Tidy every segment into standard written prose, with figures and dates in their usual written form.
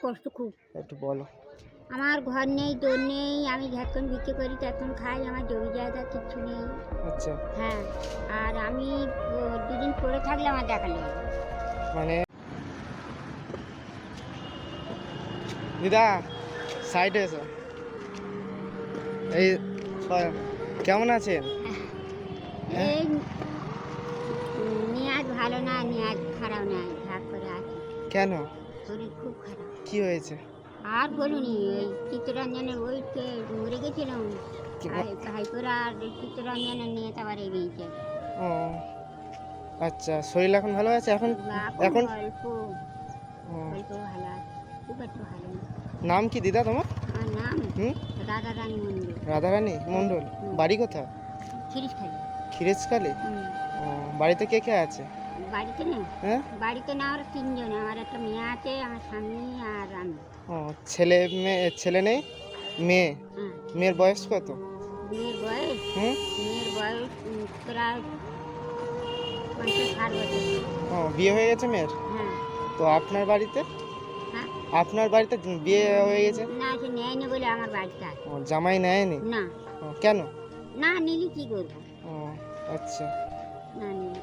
কষ্ট খুব। একটু বলো। আমার ঘর নেই, দোর নেই, আমি যখন বিক্রি করি তখন খাই, আমার জমি জায়গা কিচ্ছু নেই। আচ্ছা, হ্যাঁ, আর আমি দুদিন পড়ে থাকলে আমার দেখা লেগে যায়। মানে দিদা সাইডে এসো। এই কেমন আছেন? হ্যাঁ? এই নেয়াজ ভালো না, নেয়াজ খারাপ না, ভাগ করে আছে। কেন? শরীর খুব খারাপ। কি হয়েছে? আর বলুনি, ওই চিত্তরঞ্জনের ওইকে মরে গেছিলাম, ভাইপোরা আর চিত্তরঞ্জনের নিয়ে আবার এগিয়েছে। ও আচ্ছা, শরীর এখন ভালো আছে? এখন এখন অল্প ভালো আছে, খুব একটু ভালো না। নাম কি দিদা তোমার? আমার নাম রাধারানী মন্ডল। রাধারানী মন্ডল। বাড়ি কোথায়? খিরিশখালী। খিরেজখালি। বাড়িতে কে কে আছে? বাড়িতে নেই। হ্যাঁ, বাড়িতে না, আমরা তিনজন, আমার একটা মেয়ে আছে, আমার স্বামী আর আমি। ও ছেলে নেই? মেয়ে? হ্যাঁ। মেয়ের বয়স কত? মেয়ের বয়স প্রায় 50-60 বছর। ও, বিয়ে হয়ে গেছে মেয়ের? হ্যাঁ। তো আপনার বাড়িতে? হ্যাঁ, আপনার বাড়িতে বিয়ে হয়ে গেছে? না, সে নেয়নি বলে আমার বাড়িতে আছে। ও, জামাই নেয়নি? না। কেন? না নিলি কি করবো? ও আচ্ছা, না নিলি।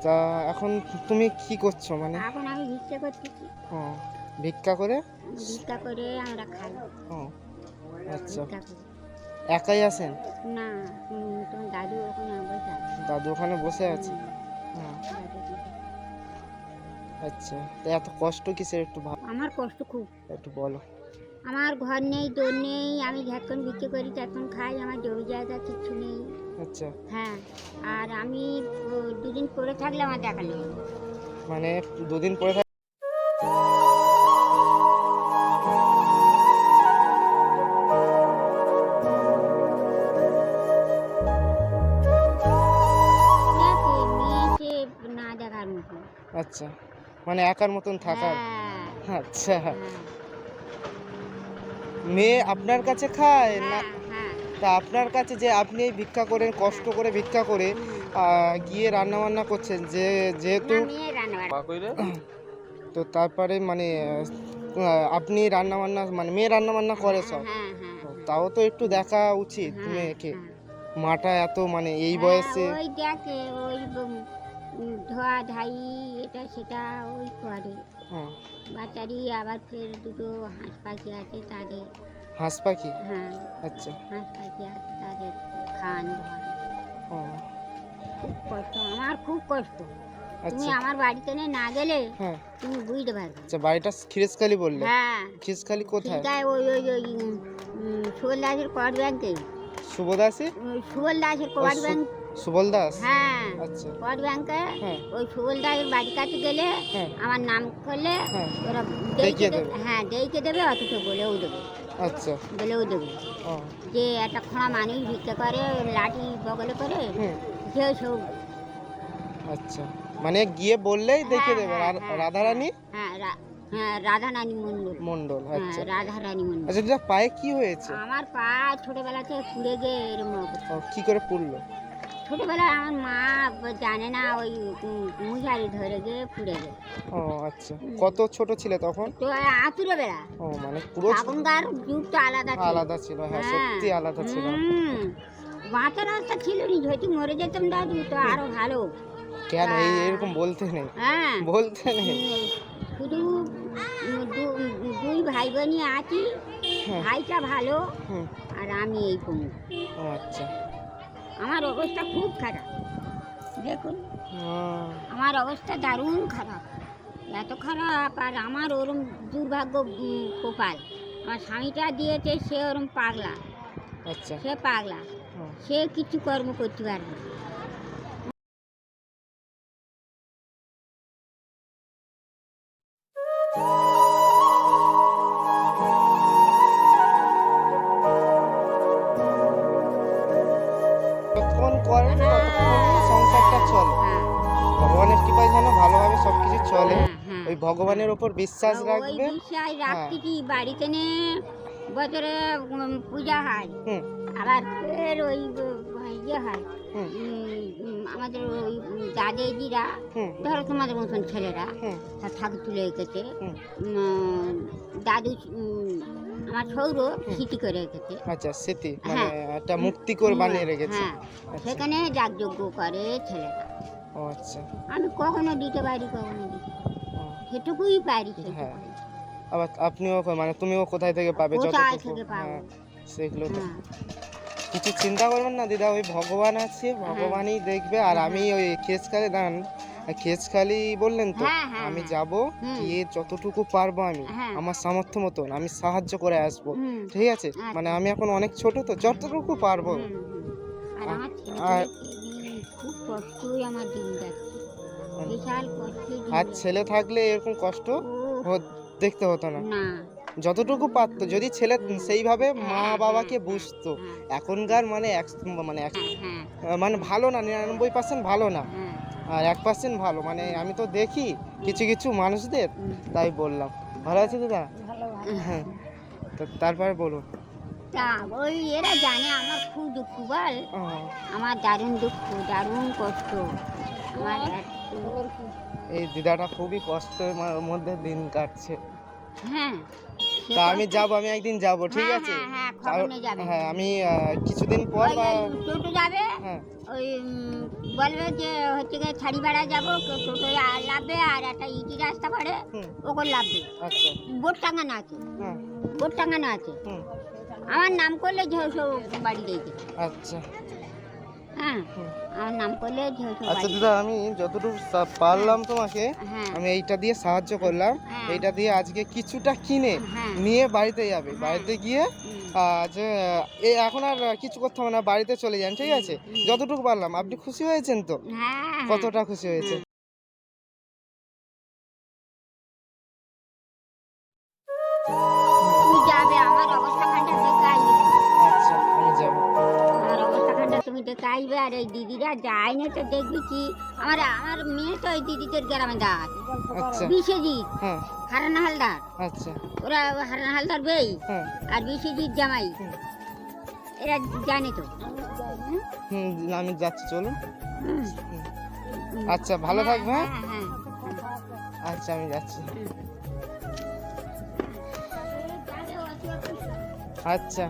তা এখন তুমি কি করছো? মানে এখন আমি ভিক্ষা করতেছি। ও, ভিক্ষা করে? ভিক্ষা করে আমরা খাই। ও আচ্ছা, ভিক্ষা করে। একাই আছেন? না, তোমার দাদু ওখানে বসে আছে। দাদু ওখানে বসে আছে? দাদু ওখানে। আচ্ছা, তা এত কষ্ট কিসের একটু আমার কষ্ট খুব। একটু বলো। আমার ঘর নেই, দোর নেই, আমি যখন বিক্রি করি তখন খাই, আমার জমি জায়গা কিচ্ছু নেই। আচ্ছা, হ্যাঁ, আর আমি দুদিন পড়ে থাকলে আমার দেখা লেগে যায়। মানে দুদিন পরে দেখে মেয়েকে না দেখার মতো। আচ্ছা, মানে একার মতন থাকার। হ্যাঁ, আচ্ছা, হ্যাঁ, মেয়ে আপনার কাছে খায় না? হ্যাঁ, হ্যাঁ। তা আপনার কাছে যে আপনি এই ভিক্ষা করেন, কষ্ট করে ভিক্ষা করে গিয়ে রান্না বান্না করছেন, যেহেতু না, মেয়ে রান্না তো তারপরে মানে আপনি রান্না বান্না, মানে মেয়ে রান্না বান্না করে সব। হ্যাঁ, হ্যাঁ, তো তাও তো একটু দেখা উচিত হ্যাঁ, মেয়েকে। হ্যাঁ। মাটা এত মানে এই হ্যাঁ, বয়সে। ওই দেখে, ওই ধোয়া ধাই এটা সেটা ওই করে। হুম, বাচ্চারই আবার ফের দুটো হাঁস পাখি আছে তাদের। হাঁস পাখি? হ্যাঁ, আচ্ছা, হাঁস পাখি আছে তাদের খান ধোয়ান। ও খুব কষ্ট, আমার খুব কষ্ট। তুমি আচ্ছা, আমার বাড়িতে না গেলে হ্যাঁ, তুমি বুঝতে পারবে। আচ্ছা, বাড়িটা খিরেজখালি বললে? হ্যাঁ, খিরেজখালি কোথায়? ঠিকায় ওই ওই ওই সুবল দাসের কবাট ব্যাংকে। শুভদাসী? সুবল দাসের কবাট ব্যাংক। সুবল দাস? হ্যাঁ, আচ্ছা, কবাট ব্যাংকে। হ্যাঁ, ওই সুবল দাসের বাড়ির কাছে গেলে হ্যাঁ, আমার নাম করলে হ্যাঁ, ওরা দেখিয়ে দেবে। হ্যাঁ, দেইকে দেবে, অথচ বলেও দেবে। আচ্ছা, বলেও দেবে ও যে একটা খোঁড়া মানুষ ভিক্ষা করে, লাঠি বগলে করে, হুম, কেউ সব। আচ্ছা, মানে গিয়ে বললেই দেখিয়ে দেবে। হ্যাঁ, হ্যাঁ, রাধারানী হ্যাঁ, হ্যাঁ, রাধারানী মন্ডল। মন্ডল। হ্যাঁ, আচ্ছা, রাধারানী মন্ডল। আচ্ছা, দিদা পায়ে কি হয়েছে? আমার পা ছোটবেলা থেকে পুড়ে গিয়ে এরম অবস্থা। ও, কি করে পুড়লো? ছোটবেলায় আমার মা জানে না, ওই মশারি ধরে গিয়ে পুড়ে গে। ও আচ্ছা, কত ছোট ছিলে তখন? তো আতুরে বেলা ও মানে পুরো তখনকার যুগটা আলাদা ছিল। আলাদা ছিল। হ্যাঁ, সত্যি আলাদা ছিল। বাঁচার রাস্তা ছিল নি, যদি মরে যেতাম দাদু তো আরো ভালো। কেন এরকম বলতে নেই? হ্যাঁ, বলতে নেই। শুধু দুই ভাই বোনই আছি। হ্যাঁ, ভাইটা ভালো হুম, আর আমি এই কমু। ও আচ্ছা, আমার অবস্থা খুব খারাপ, দেখুন আমার অবস্থা দারুণ খারাপ, এত খারাপ। আর আমার ওরম দুর্ভাগ্য কপাল, আমার স্বামীটা দিয়েছে, সে ওরম পাগলা। আচ্ছা, সে পাগলা, সে কিছু কর্ম করতে পারবে না। যতক্ষণ করেন ততক্ষণই সংসারটা চলে। হ্যাঁ, ভগবানের কৃপায় যেন ভালোভাবে সবকিছু চলে। হ্যাঁ, হ্যাঁ। ওই ভগবানের ওপর বিশ্বাস ওই রাখবে। বিশ্বাস হ্যাঁ, রাখছি কি, বাড়িতে নে বছরে পূজা হয়, হুম, আবার ফের ওই ইয়ে হয়। হুম, আমাদের ওই দাদেজিরা, হুম, ধরো তোমাদের মতন ছেলেরা হুম, ঠাকুর তুলে এঁকেছে, হুম, দাদু আমার সৌর স্মৃতি করে রেখেছে। আচ্ছা, স্মৃতি মানে হ্যাঁ। একটা মুক্তি করে বানিয়ে রেখেছে। হ্যাঁ, আচ্ছা। সেখানে যাগযজ্ঞ করে ছেলেরা। ও আচ্ছা। আমি কখনো দিতে পারি, কখনো দিতে পারি না। ও, সেটুকুই পারি, হ্যাঁ। সেটুকুই। আবার আপনিও মানে তুমিও কোথায় থেকে পাবে কোথায় যতটুকু? থেকে পাবো? হ্যাঁ, সেগুলো তো হ্যাঁ, কিছু চিন্তা করবেন না দিদা, ওই ভগবান আছে, ভগবানই দেখবে। আর আমি ওই খেসখালি দাঁড়ান, খেসখালি বললেন তো, হ্যাঁ, হ্যাঁ, আমি হ্যাঁ। যাব, হুম। গিয়ে যতটুকু পারবো আমি হ্যাঁ। আমার সামর্থ্য মতন আমি সাহায্য করে আসবো, হুম। ঠিক আছে? আচ্ছা। মানে আমি এখন অনেক ছোট তো, যতটুকু পারবো। হুম, হুম। আর আমার আর- ছেলে খুব কষ্টই আমার দিন যাচ্ছে, বিশাল কষ্টে দিন আর যাচ্ছে। ছেলে থাকলে এরকম কষ্ট উফ, দেখতে হতো না, না। যতটুকু পারতো যদি ছেলে হুম। সেইভাবে মা হ্যাঁ, বাবাকে হ্যাঁ, বুঝতো। হ্যাঁ, এখনকার মানে হ্যাঁ, মানে ভালো না, 99% ভালো না, হ্যাঁ। আর 1% ভালো। মানে আমি তো দেখি কিছু কিছু মানুষদের, হুম। তাই বললাম। ভালো আছে দাদা? ভালো। হ্যাঁ, তো তারপরে বলুন। তা ওই এরা জানে আমার খুব দুঃখ বল, ও, আমার দারুণ দুঃখ, দারুণ কষ্ট আমার এই দিদাটা খুবই কষ্টের মধ্যে দিন কাটছে। হ্যাঁ, সে তা আমি কষ্ট- যাব, আমি একদিন যাব, ঠিক হ্যাঁ, আছে? হ্যাঁ, হ্যাঁ, খবর নিয়ে যাবে। হ্যাঁ, আমি কিছুদিন পর ওই বা টোটো যাবে, হ্যাঁ, ওই বলবে যে হচ্ছে গিয়ে ছাড়িপাড়া যাবো, কেউ টোটোয় লাভবে, আর একটা ইটি রাস্তা করে হুম, ওকে লাভবে। আচ্ছা, বোট টাঙানো আছে, হ্যাঁ, বোট টাঙানো আছে। হুম, আমার নাম করলে ঝেউসো বাড়ি দিয়েছে। আচ্ছা, হ্যাঁ, হুম। আমার নাম করলে ঝেউসো আচ্ছা বাড়ি। দিদা, আমি যতটুকু পারলাম তোমাকে, হ্যাঁ, আমি এইটা দিয়ে সাহায্য করলাম। হ্যাঁ। এইটা দিয়ে আজকে কিছুটা কিনে হ্যাঁ। নিয়ে বাড়িতে যাবে, হ্যাঁ। বাড়িতে গিয়ে হুম। যে এখন আর কিছু করতে হবে না, বাড়িতে চলে যান, ঠিক আছে? হুম। যতটুকু পারলাম। আপনি খুশি হয়েছেন তো? হ্যাঁ, কতটা খুশি হয়েছে? তুমি যাবে, আমার অবস্থাখানটা দেখে আসবে। আচ্ছা, আমি যাব। আমার অবস্থাখানটা তুমি দেখে আসবে। আর এই দিদিরা যায় না তো দেখবি কি, আমার আমার মেয়ে তো এই দিদিদের গ্রামে দাঁত আচ্ছা, বিশ্বজিৎ, হ্যাঁ, হারান হালদার, আচ্ছা, ওরা হারান হালদার বেই, হ্যাঁ, আর বিশ্বজিৎ জামাই, হুম। এরা জানে তো। হুম, আমি যাচ্ছি, চলুন। হুম। হুম। আচ্ছা, ভালো থাকবে, হ্যাঁ? হ্যাঁ, আচ্ছা, আমি যাচ্ছি। হ্যাঁ। আচ্ছা।